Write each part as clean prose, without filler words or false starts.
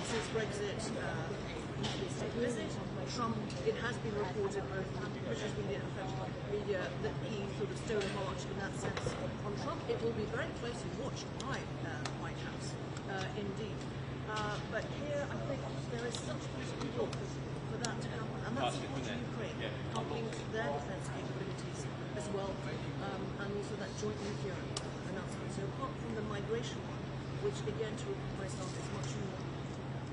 since Brexit, state visit, Trump, it has been reported both in British media and French media that he sort of stole a march in that sense on Trump. It will be very closely watched by the White House, indeed. But here, I think there is such potential for that to happen, and that's support to Ukraine, helping their defence capabilities as well, and also that joint nuclear announcement. So apart from the migration one, which again, to repeat myself, is much more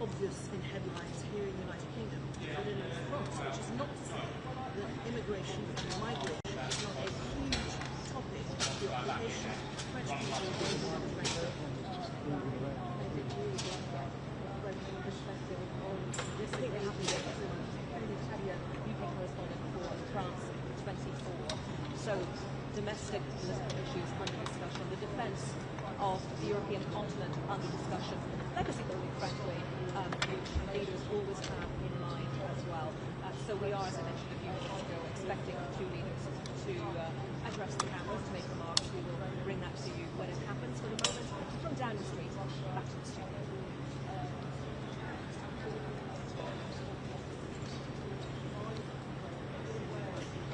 obvious in headlines here in the United Kingdom, but in France, which is not to say that immigration and migration is not a huge topic. The occupation, French people going on the Brexit. I think we have to get UK correspondent for France 24. So domestic political issues under discussion, the defence of the European continent under discussion, legacy building, frankly, which leaders always have in mind as well. So we are, as I mentioned a few minutes ago, expecting the two leaders to address the cameras, to make remarks. We will bring that to you when it happens. For the moment, from Downing Street, back to the studio.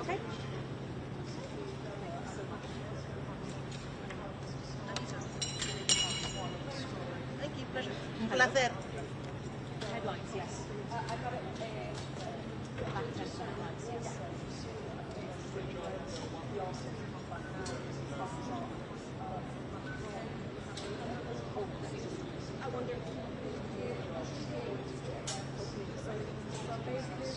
Okay. Thank you, pleasure. Un placer. Headlines, yes. I've got it. Back to headlines, yes. I wonder. So basically,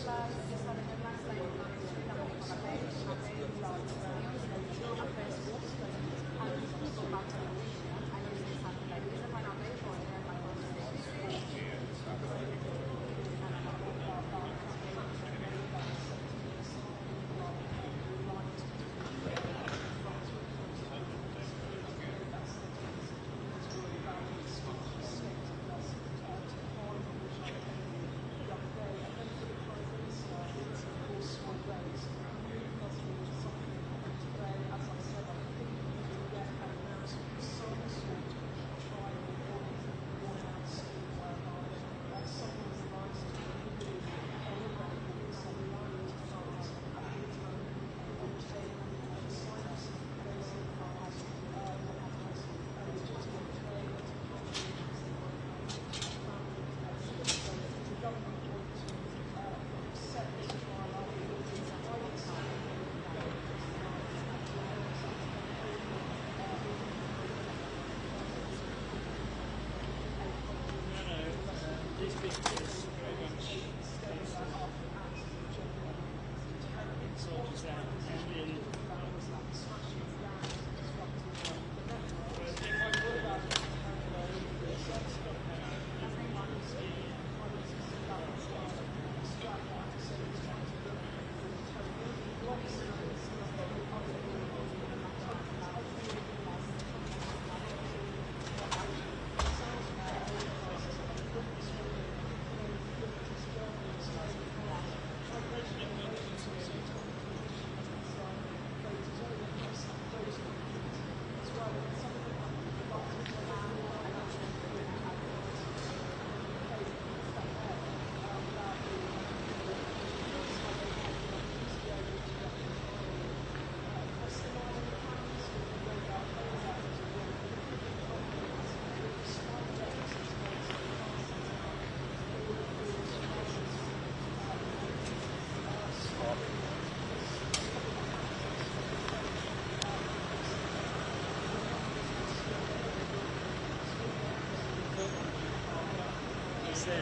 there. I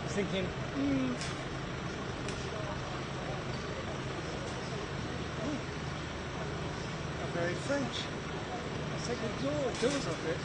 was thinking, not very French. I'll take the doors off it.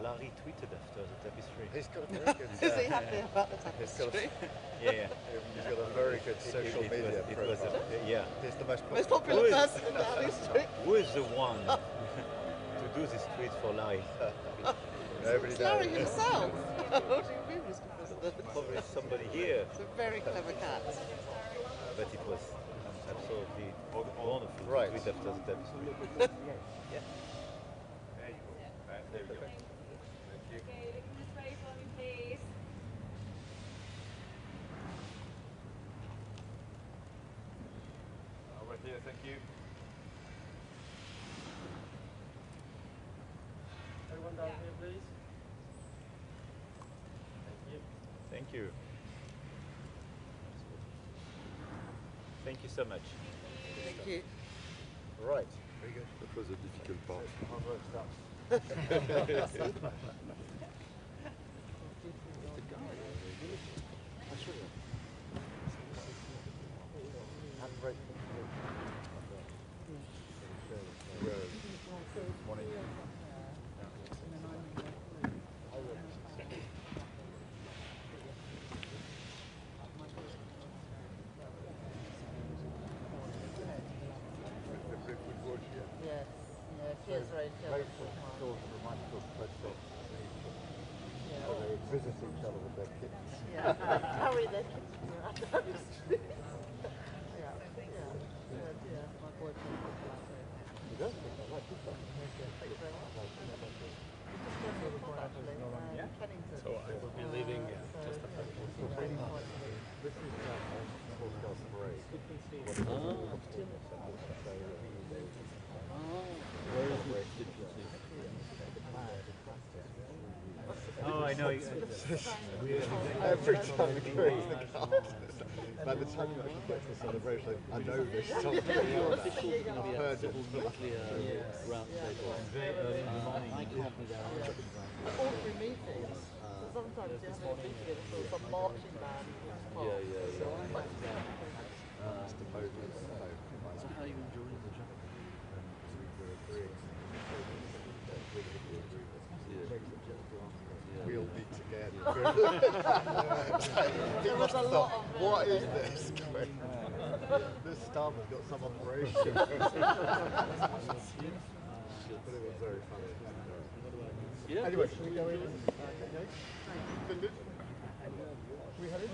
Larry tweeted after the tapestry. He's got a very good. Is he happy about the He's got tapestry? Yeah, he's got a very good social media it was profile. yeah. He's the most Most popular. popular person in Downing Street. Who is the one to do this tweet for Larry? Nobody It's Larry knows. himself. What do you mean, Mr. President? Probably somebody here, It's a very clever cat. but it was absolutely wonderful Right. tweet after the tapestry. Yeah. There we go. Okay, look this way for me, please. Right here, thank you. Everyone down here, please. Thank you. Thank you. Thank you so much. Thank you. Right. Very good. That was a difficult part. Hard work stuff. Yes. Yeah, Keir's very clever. They visit each other with their kids. Yeah, carry their kids around Downing Street. Yeah, yeah. My boyfriend would like that. You don't think I like this one? Thank you very much. Just going to the pub, actually, Kennington. So I will be leaving just after. This is Podcast Parade. Oh, I know. Every time we go into the car, by the time you actually get to the celebration, I know this song. I've heard it. Very early in the morning. All through meetings. So sometimes you have a meeting and it's some marching band. So how are you enjoying the job? We'll be together. He must have thought, what is this going on? This Starmer's got some operation. But it was very funny. Yeah. Anyway, should we go in? Okay. We had it?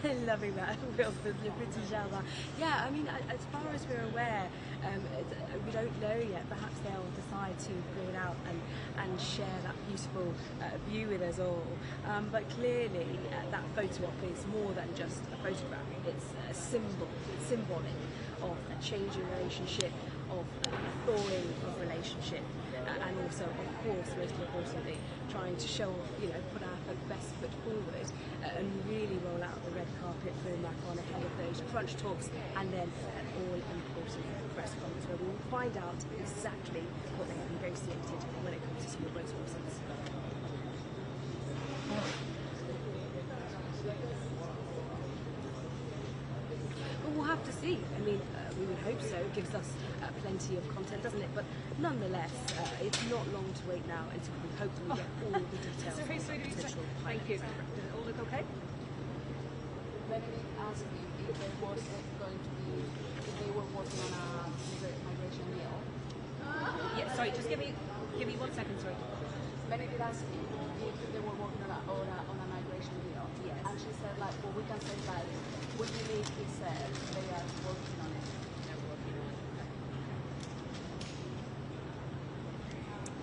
Loving that, Wilford, le petit jardin. Yeah, I mean, as far as we're aware, we don't know yet. Perhaps they'll decide to bring it out and share that beautiful view with us all. But clearly, that photo op is more than just a photograph. It's a symbolic of a changing relationship, of a thawing of relationship, and also, of course, most importantly, trying to show, put our best foot forward and really roll out the red carpet for Macron ahead of those crunch talks, and then an all-important press conference where we will find out exactly what they have negotiated when it comes to small boat horses. Well, we'll have to see. I mean, we would hope so. It gives us plenty of content, doesn't it? But nonetheless, it's not long to wait now until we hopefully get all the details of the potential pilot. Thank you. Does it all look okay? Benedict asked me if there was going to be, if they were working on a migration deal. Yeah, sorry, just give me 1 second, sorry. Benedict asked me if they were working on a migration deal. Yes. And she said, like, well, we can say, like, we believe he said they are working on it. They're working on it.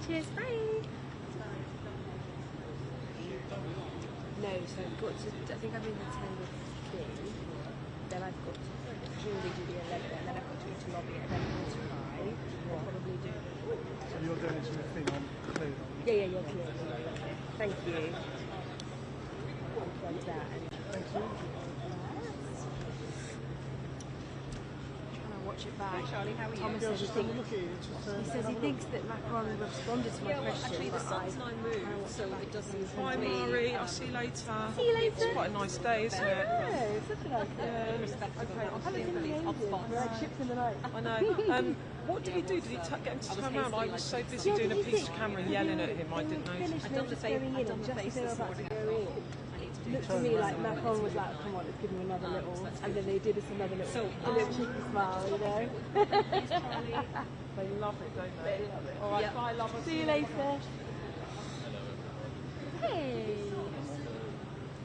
Cheers, bye! No, so I've got to, I think I'm in the 10 with King, then I've got to presumably do the 11, and then I've got to go to lobby at 11:45. I'll probably do. So you're going into a thing on clear? Yeah, you're clear. Thank you. Unplug that. Thank you. Watch it back. Hi Charlie, how are you? Thomas Yeah, I was says just he having a look at it. he says he thinks that Macron responded to my Yeah, well, question. actually, the but sun's now moved, so it doesn't. Bye, Mari. I'll see you later. See you later. It's quite a nice day, isn't it? Oh, such a nice day. Okay, I haven't seen the angels. We're like ships in the night. I know. What did he do? Did he get him to turn around? I was so busy doing a piece to camera and yelling at him, I didn't notice. I've done the face. I've done the face this morning. Looked to me like Macron was like, come on, let's give him another little, and then they did us another little, a little cheeky smile, you know. They love it, don't they? They love it. All right, bye, love. See you later. Hey.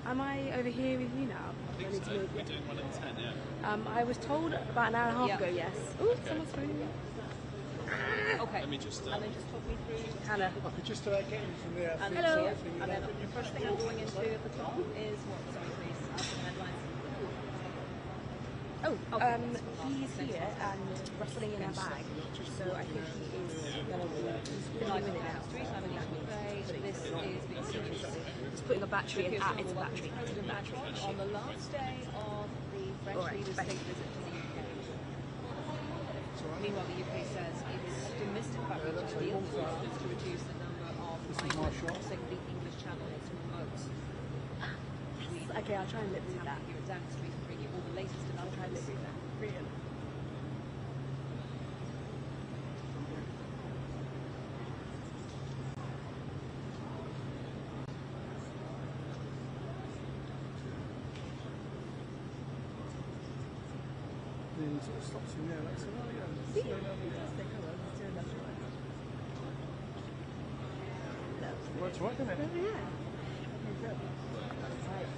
Am I over here with you now? I think so. We're doing 1 in 10, yeah. I was told about an hour and a half ago, yes. Oh, someone's phoning me. Okay. Let me just. And then just talk me through. Hannah. I could just get in from there. And Hello. And then the first thing I'm going into at the top is what? Sorry, please. After the headlines. Oh, he's here and rustling in her bag. So I think he is going to be Live filming in it the now. street, I'm in the This is being seriously. He's putting a battery in. It's a battery. President Macron on the last day of the French All right, leader's bye. state visit to the UK. Meanwhile, the UK says its domestic battery deal is to reduce the number of migrants crossing the English Channel in small boats. Okay, I'll try and lip read that. Here at Downing Street and bring you all the latest I'll try and lip developments. read that. Brilliant. Then sort of stops you there, like, so, oh, yeah. See? Fantastic. Hold on, let's do another one. Works right, doesn't it? Oh, yeah. Okay, good. Right.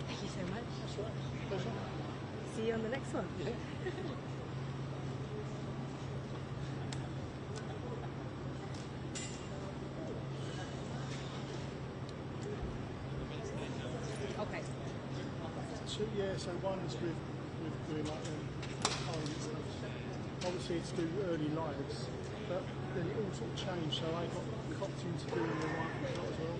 Thank you so much. That's right. Pleasure. See you on the next one. Yeah. Okay. So one's with doing like time and stuff. Obviously it's do early lives, but then it all sort of changed. So I got copped into doing the right shot as well.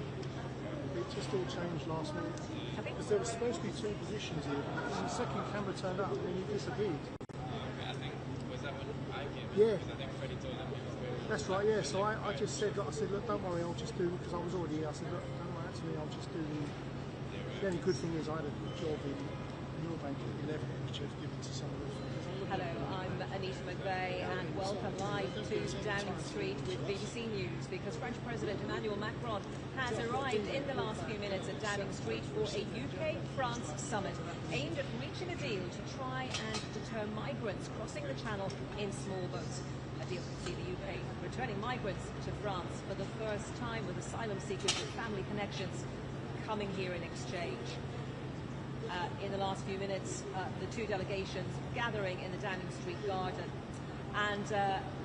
It just all changed last minute. Because there was supposed to be 2 positions here, but when the second camera turned up, then he disappeared. I think, was that when I came in? Yeah. Because I think Freddie told him he was going. That's right, yeah. So I just said, I said, look, don't worry, I'll just do, because I was already here, I said, look, don't worry, actually, I'll just do the only good thing is I had a good job in your bank at 11, which I've given to someone else. Hello, I'm Anita McVeigh and welcome live to Downing Street with BBC News because French President Emmanuel Macron has arrived in the last few minutes at Downing Street for a UK-France summit aimed at reaching a deal to try and deter migrants crossing the channel in small boats. A deal could see the UK returning migrants to France for the first time with asylum seekers with family connections coming here in exchange. In the last few minutes, the two delegations gathering in the Downing Street garden. And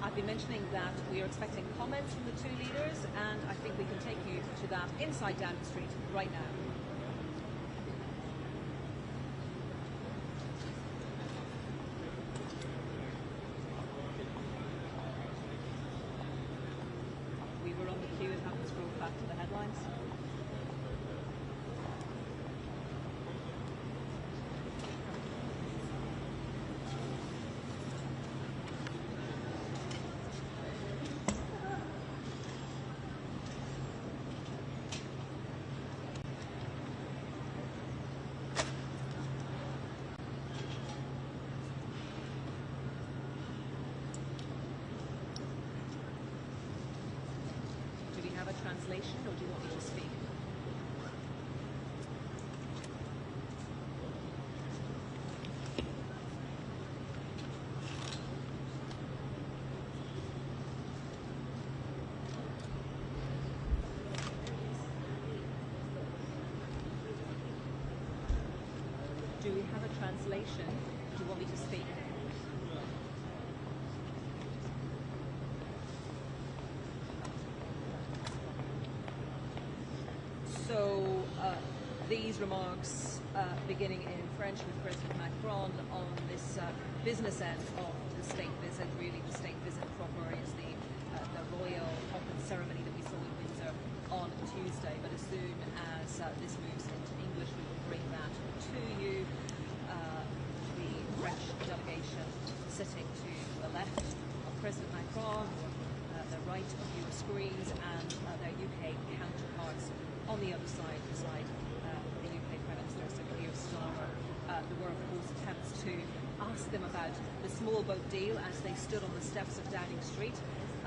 I've been mentioning that we are expecting comments from the two leaders, and I think we can take you to that inside Downing Street right now. We were on the queue and haven't scrolled back to the headlines. Translation, or do you want me to speak? Do we have a translation? Do you want me to speak? So these remarks beginning in French with President Macron on this business end of the state visit. Really the state visit proper is the royal conference ceremony that we saw in Windsor on Tuesday. But as soon as this moves into English, we will bring that to you. The French delegation sitting to the left of President Macron, the right of your screens, and their UK counterparts on the other side, beside the UK Prime Minister, Sir Keir Starmer. There were, of course, attempts to ask them about the small boat deal as they stood on the steps of Downing Street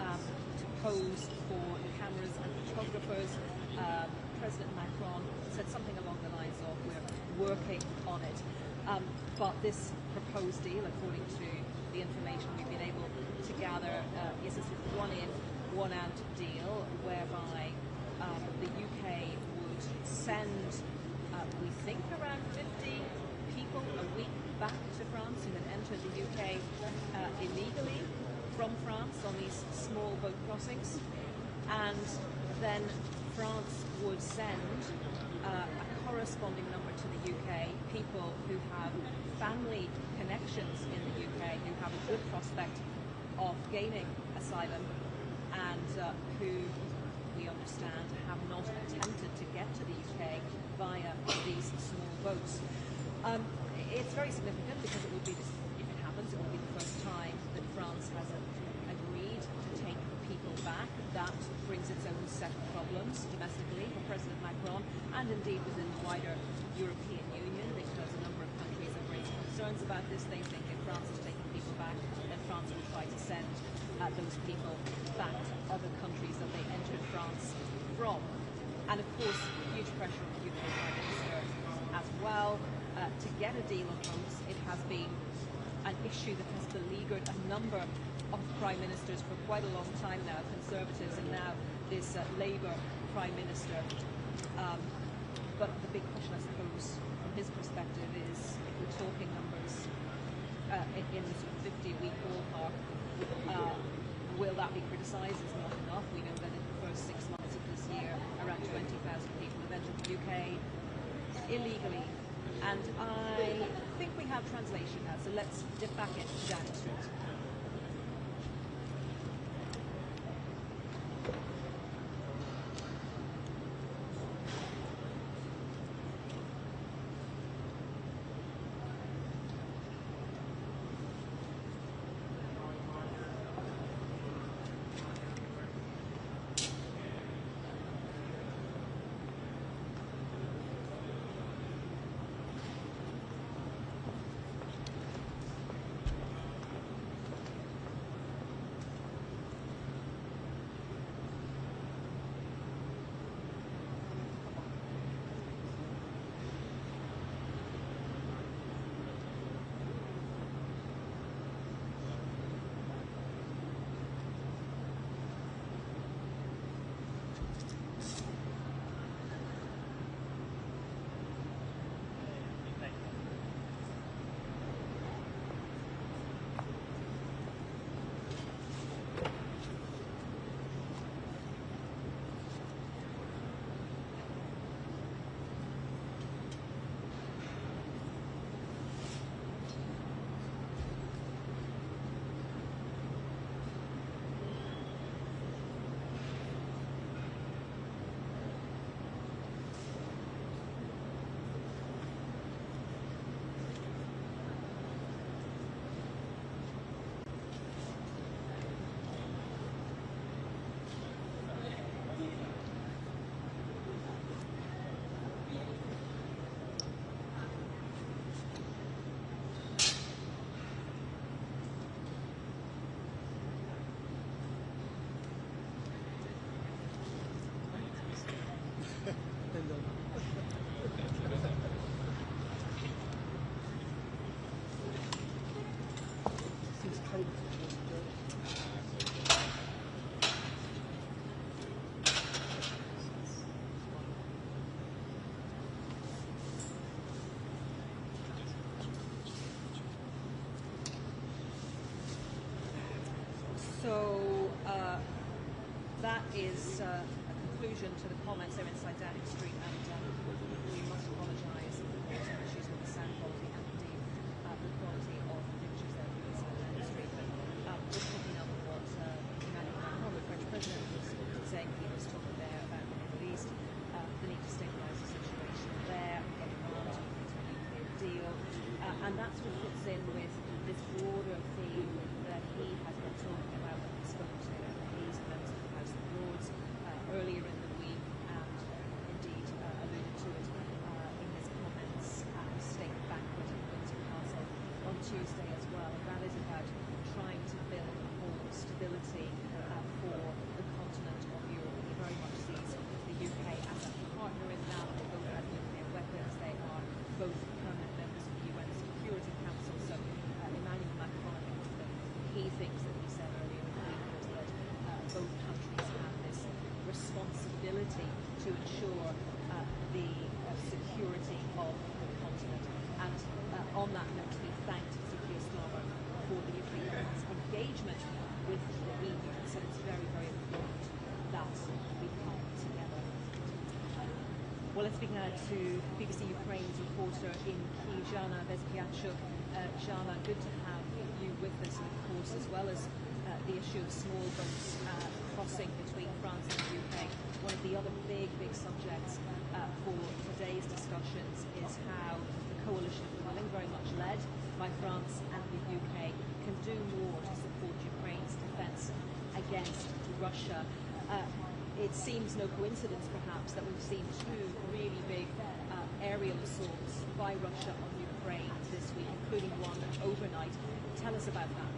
to pose for cameras and photographers. President Macron said something along the lines of, "We're working on it." But this proposed deal, according to the information we've been able to gather, is a sort of one-in, one-out deal whereby the UK would send, we think, around 50 people a week back to France who had entered the UK illegally from France on these small boat crossings. And then France would send a corresponding number to the UK, people who have family connections in the UK, who have a good prospect of gaining asylum, and who, we understand, have not attempted to get to the UK via these small boats. It's very significant because it would be, if it happens, it will be the first time that France has agreed to take people back. That brings its own set of problems domestically for President Macron, and indeed within the wider European Union, because a number of countries have raised concerns about this. They think if France is taking people back, then France will try to send those people back to other countries that they entered France from. And of course, huge pressure on the UK Prime Minister as well to get a deal on boats. It has been an issue that has beleaguered a number of prime ministers for quite a long time now, Conservatives, and now this Labour Prime Minister. But the big question, I suppose, from his perspective is, if we're talking numbers in the sort of 50-week ballpark, will that be criticised as not enough? We know that in the first 6 months of this year, around 20,000 people have entered the UK illegally. And I think we have translation now, so let's dip back into Downing Street. So that is a conclusion to the comments there inside Downing Street, and we must apologise for some issues with the sound quality and indeed the quality of the pictures there inside Downing Street. But just picking up on what Emmanuel Macron, the French president, was saying. He was talking there about the Middle East, the need to stabilise the situation there, getting on to a nuclear deal, and that's what fits in with this broader theme that he has been talking about when he spoke to Hayes and members of the House of Lords earlier in the week, and indeed alluded to it in his comments at the state banquet at Windsor Castle on Tuesday as well. And that is about trying to build more stability for the continent of Europe. He very much sees the UK as a partner in that. They both have nuclear weapons. They are both permanent members of the UN Security Council. So Emmanuel Macron, he thinks that he said earlier in the week that both countries have this responsibility to ensure the security of the continent. And on that note, he thanked Keir Starmer for the UK government's engagement with the EU and said it's very, very important that we come together. Well, let's speak now to BBC Ukraine's reporter in Kyiv, Jana Bezpiachuk. Jana, good to have you with us, and of course, as well as the issue of small boats crossing between France and the UK. One of the other big subjects for today's discussions is how the coalition of Berlin, very much led by France and the UK, can do more to support Ukraine's defence against Russia. It seems no coincidence, perhaps, that we've seen two really big aerial assaults by Russia on Ukraine this week, including one overnight. Tell us about that.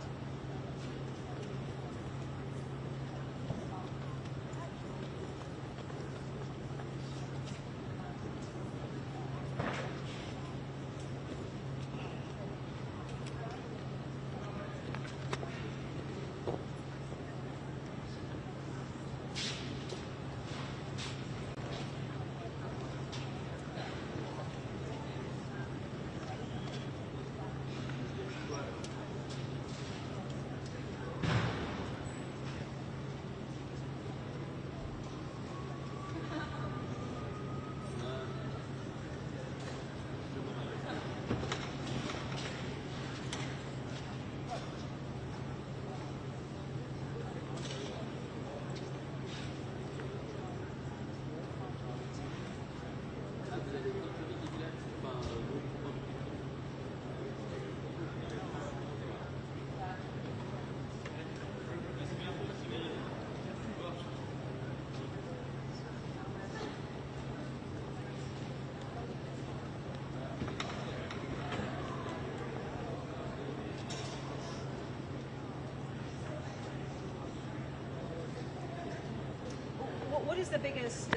What is the biggest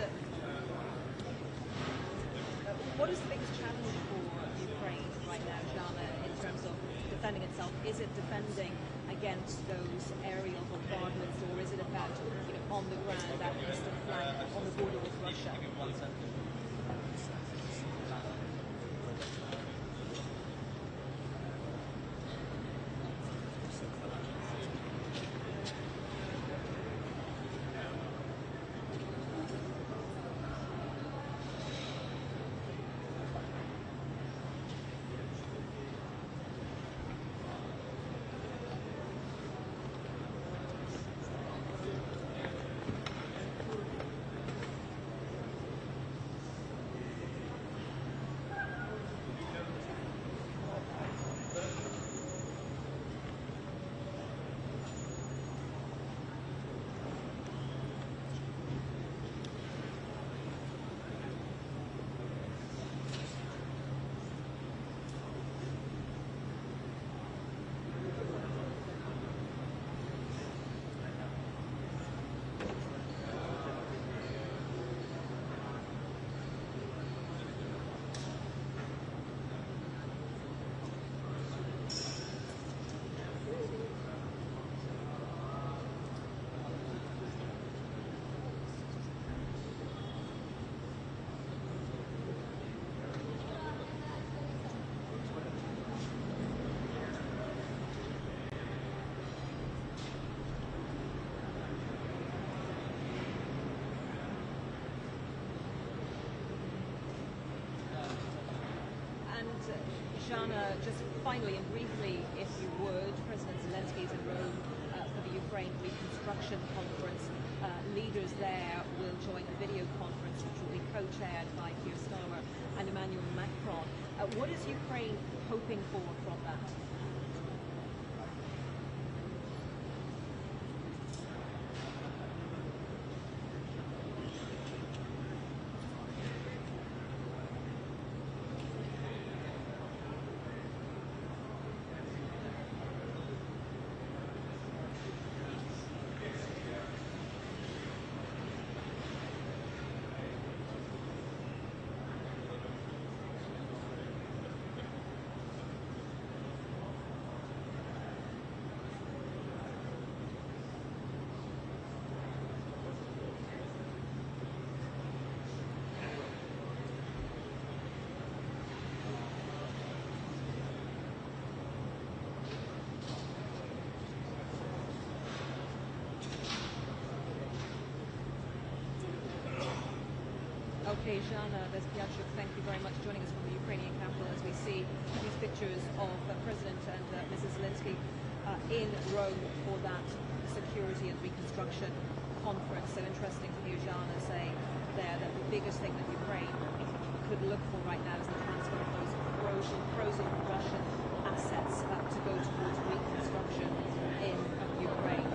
challenge for Ukraine right now, Jana, in terms of defending itself? Is it defending against those aerial bombardments, or is it about on the ground, that eastern flank on the border with Russia? Jana, just finally and briefly, if you would, President Zelensky is in Rome for the Ukraine Reconstruction Conference. Leaders there will join a video conference which will be co-chaired by Keir Starmer and Emmanuel Macron. What is Ukraine hoping for from that? Okay, Jana Bezpiaczuk, thank you very much for joining us from the Ukrainian capital as we see these pictures of President and Mrs. Zelensky in Rome for that security and reconstruction conference. So interesting to hear Jana say there that the biggest thing that Ukraine could look for right now is the transfer of those frozen Russian assets to go towards reconstruction in Ukraine.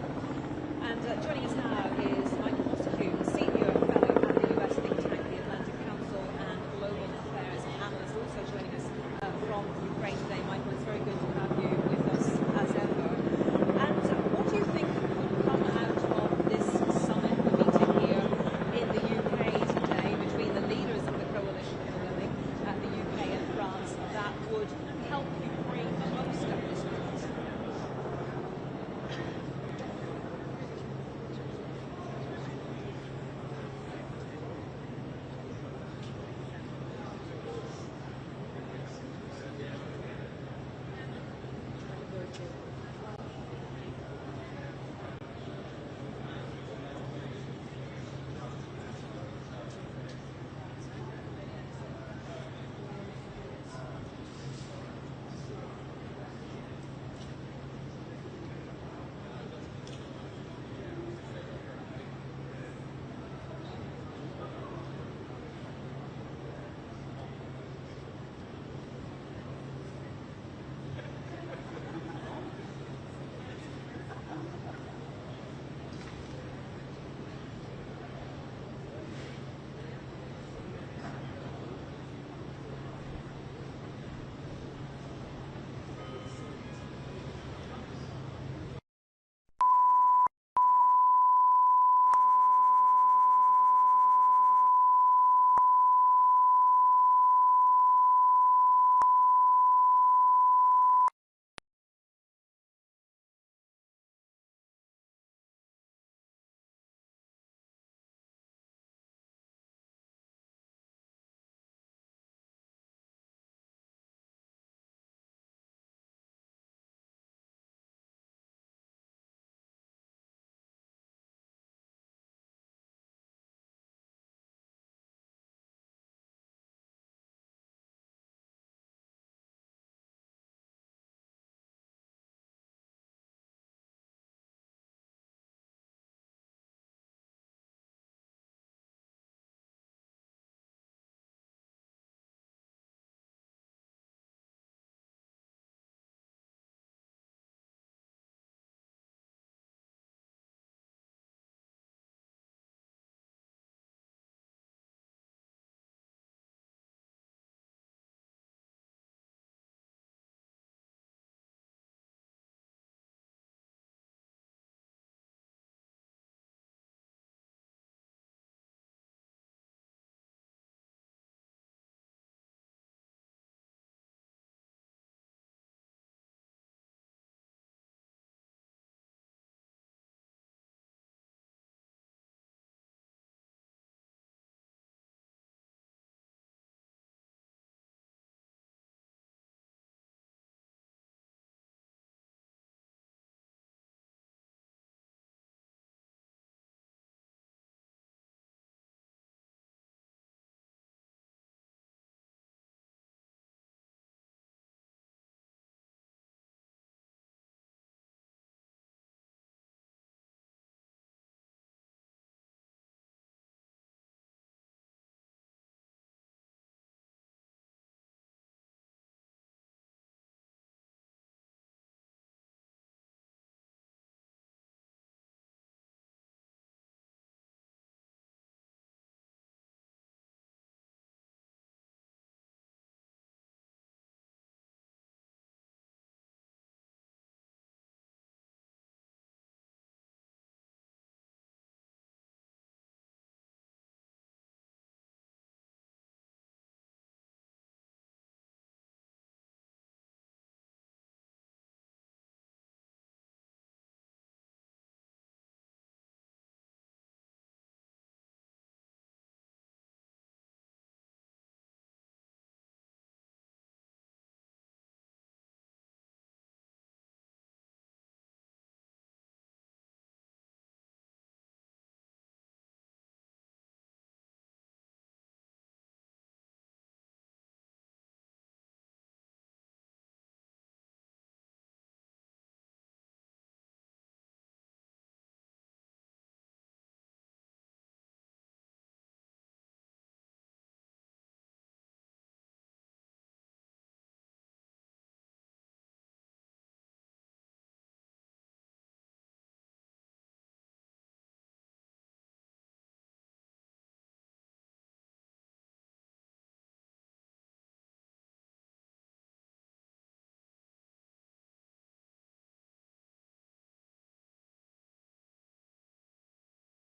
And joining us now is Michael Moscow, senior fellow at the US think tank, the Atlantic Council, and global affairs analyst, also joining us from Ukraine today. Michael, it's very good to have you with us as ever. And what do you think could come out of this summit, the meeting here in the UK today between the leaders of the coalition of the willing, the UK and France, that would help Ukraine the most at this point?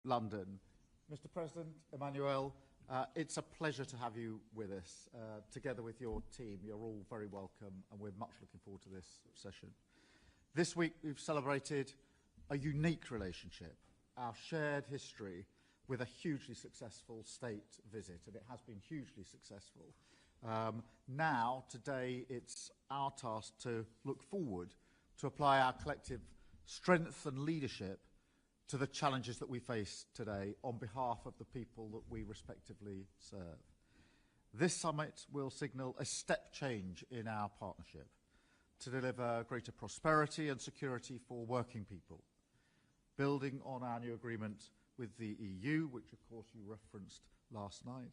London. Mr. President, Emmanuel, it's a pleasure to have you with us. Together with your team, you're all very welcome, and we're much looking forward to this session. This week, we've celebrated a unique relationship, our shared history with a hugely successful state visit, and it has been hugely successful. Now, today, it's our task to look forward, to apply our collective strength and leadership to the challenges that we face today on behalf of the people that we respectively serve. This summit will signal a step change in our partnership to deliver greater prosperity and security for working people, building on our new agreement with the EU, which of course you referenced last night.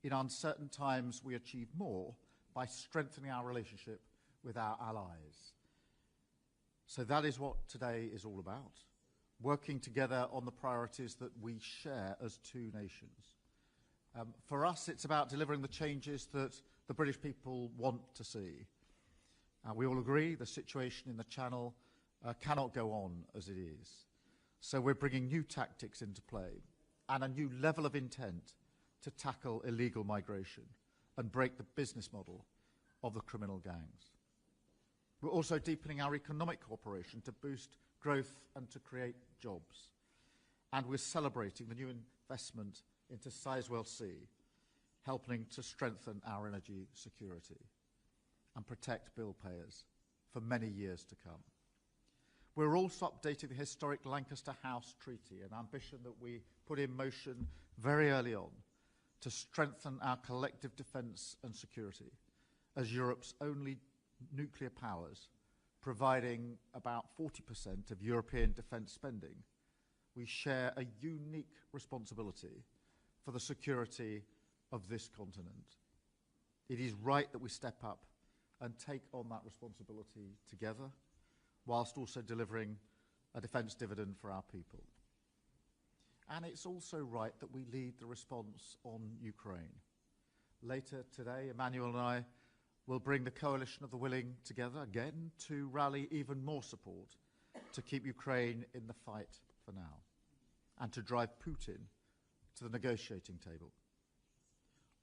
In uncertain times, we achieve more by strengthening our relationship with our allies. So that is what today is all about, working together on the priorities that we share as two nations. For us, it's about delivering the changes that the British people want to see. We all agree the situation in the Channel cannot go on as it is. So we're bringing new tactics into play and a new level of intent to tackle illegal migration and break the business model of the criminal gangs. We're also deepening our economic cooperation to boost growth and to create jobs. And we're celebrating the new investment into Sizewell C, helping to strengthen our energy security and protect bill payers for many years to come. We're also updating the historic Lancaster House Treaty, an ambition that we put in motion very early on to strengthen our collective defence and security as Europe's only nuclear powers, providing about 40% of European defence spending. We share a unique responsibility for the security of this continent. It is right that we step up and take on that responsibility together, whilst also delivering a defence dividend for our people. And it's also right that we lead the response on Ukraine. Later today, Emmanuel and I will bring the coalition of the willing together again to rally even more support to keep Ukraine in the fight for now and to drive Putin to the negotiating table.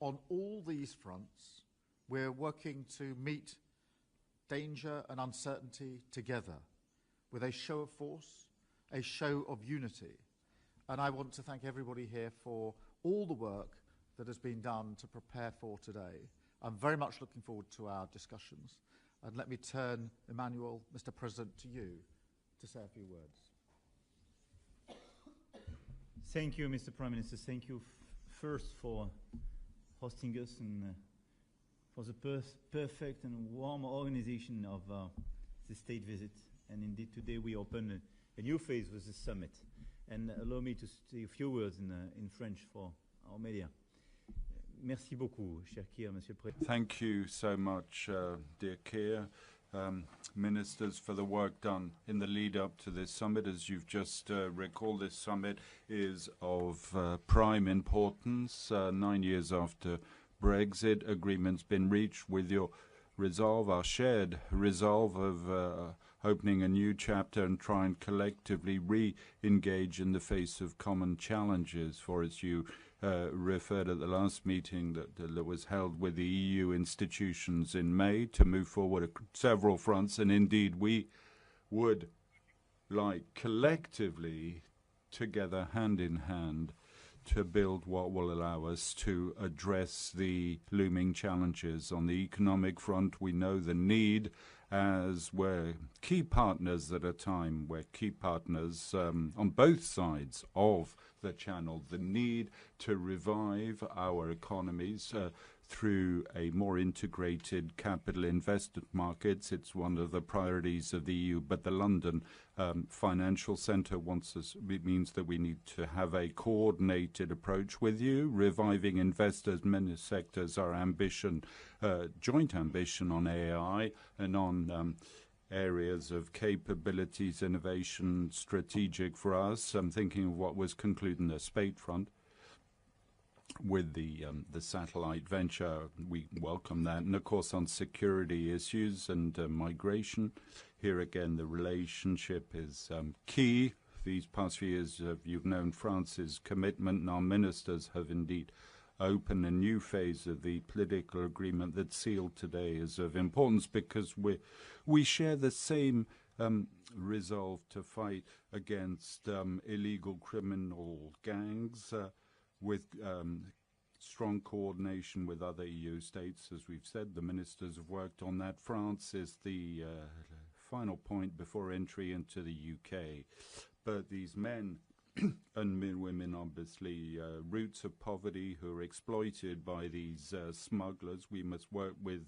On all these fronts, we're working to meet danger and uncertainty together with a show of force, a show of unity. And I want to thank everybody here for all the work that has been done to prepare for today. I'm very much looking forward to our discussions. And let me turn, Emmanuel, Mr. President, to you to say a few words. Thank you, Mr. Prime Minister. Thank you first for hosting us and for the perfect and warm organization of the state visit. And indeed, today we open a new phase with the summit. And allow me to say a few words in French for our media. Merci beaucoup, cher Keir, Monsieur le Président. Thank you so much, dear Keir, ministers, for the work done in the lead up to this summit. As you've just recalled, this summit is of prime importance. 9 years after Brexit, agreement's been reached with your resolve, our shared resolve of opening a new chapter and try and collectively re-engage in the face of common challenges. For as you referred at the last meeting that was held with the EU institutions in May, to move forward at several fronts, and indeed we would like collectively, together, hand in hand, to build what will allow us to address the looming challenges. On the economic front, we know the need, as we're key partners at a time, we're key partners on both sides of the Channel, the need to revive our economies through a more integrated capital investment markets. It's one of the priorities of the EU, but the London financial centre wants us, it means that we need to have a coordinated approach with you, reviving investors, many sectors, our ambition, joint ambition on AI and on areas of capabilities, innovation, strategic for us. I'm thinking of what was concluded in the space front with the satellite venture. We welcome that. And of course on security issues and migration, here again the relationship is key. these past few years, you've known France's commitment, and our ministers have indeed opened a new phase of the political agreement that's sealed today is of importance because we share the same resolve to fight against illegal criminal gangs with strong coordination with other EU states. As we've said, the ministers have worked on that. France is the final point before entry into the UK. But these men and women, obviously, roots of poverty who are exploited by these smugglers. We must work with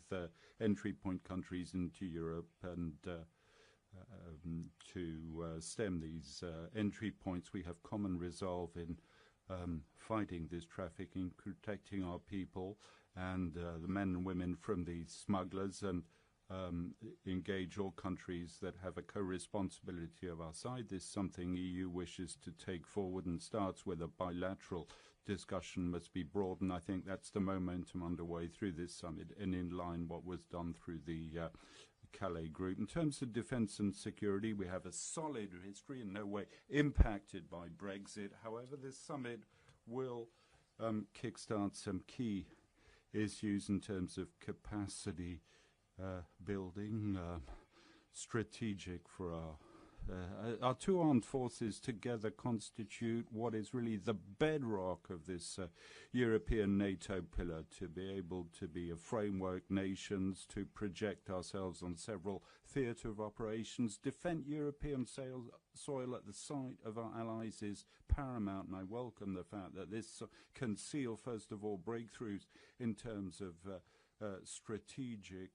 entry point countries into Europe and to stem these entry points. We have common resolve in fighting this trafficking, protecting our people and the men and women from these smugglers, and engage all countries that have a co-responsibility of our side. This is something EU wishes to take forward and starts with a bilateral discussion must be broadened. I think that's the momentum underway through this summit and in line what was done through the Calais group. In terms of defence and security, we have a solid history, in no way impacted by Brexit. However, this summit will kickstart some key issues in terms of capacity building, strategic for our two armed forces together constitute what is really the bedrock of this European NATO pillar, to be able to be a framework nations, to project ourselves on several theatre of operations. Defend European soil at the site of our allies is paramount, and I welcome the fact that this can seal, first of all, breakthroughs in terms of strategic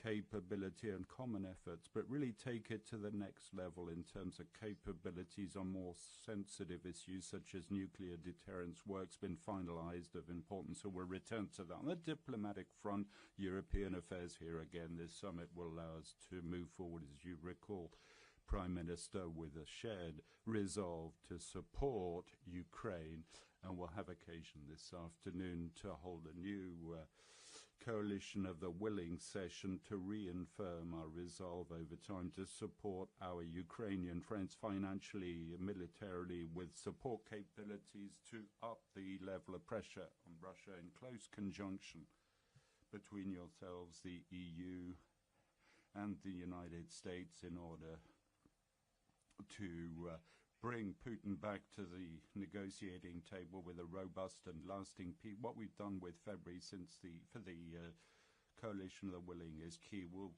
capability and common efforts, but really take it to the next level in terms of capabilities on more sensitive issues such as nuclear deterrence. Work's been finalized of importance, so we'll return to that. On the diplomatic front, European affairs here again, this summit will allow us to move forward, as you recall, Prime Minister, with a shared resolve to support Ukraine, and we'll have occasion this afternoon to hold a new coalition of the willing session to reaffirm our resolve over time to support our Ukrainian friends financially, militarily, with support capabilities to up the level of pressure on Russia in close conjunction between yourselves, the EU and the United States, in order to bring Putin back to the negotiating table with a robust and lasting peace. What we've done with February for the coalition of the willing is key. We'll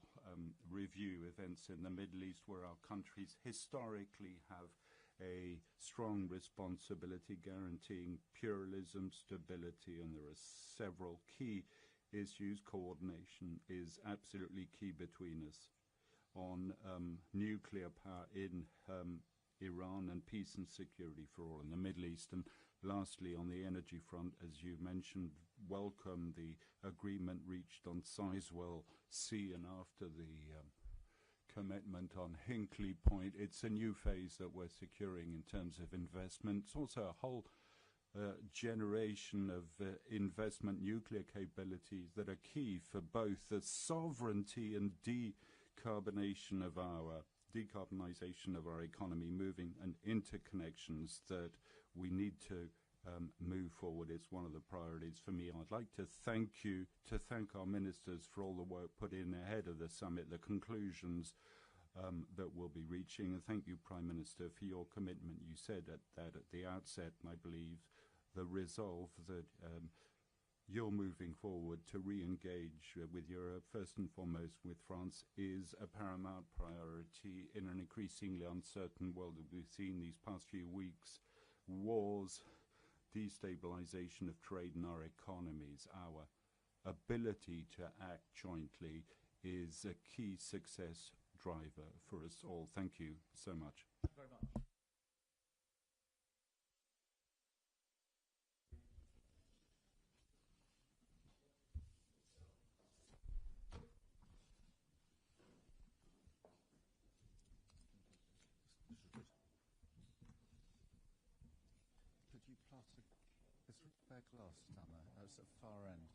review events in the Middle East where our countries historically have a strong responsibility guaranteeing pluralism, stability, and there are several key issues. Coordination is absolutely key between us on nuclear power in Iran and peace and security for all in the Middle East. And lastly, on the energy front, as you mentioned, welcome the agreement reached on Sizewell C, and after the commitment on Hinkley Point, it's a new phase that we're securing in terms of investment. It's also a whole generation of investment nuclear capabilities that are key for both the sovereignty and decarbonization of our economy, moving and interconnections that we need to move forward. It's one of the priorities for me. I'd like to thank our ministers for all the work put in ahead of the summit, the conclusions that we'll be reaching, and thank you, Prime Minister, for your commitment. You said that at the outset, and I believe the resolve that you're moving forward to re-engage with Europe, first and foremost with France, is a paramount priority in an increasingly uncertain world that we've seen these past few weeks. Wars, destabilization of trade in our economies, our ability to act jointly is a key success driver for us all. Thank you so much. Very much. Could you pass a spare glass down there? That's at the far end.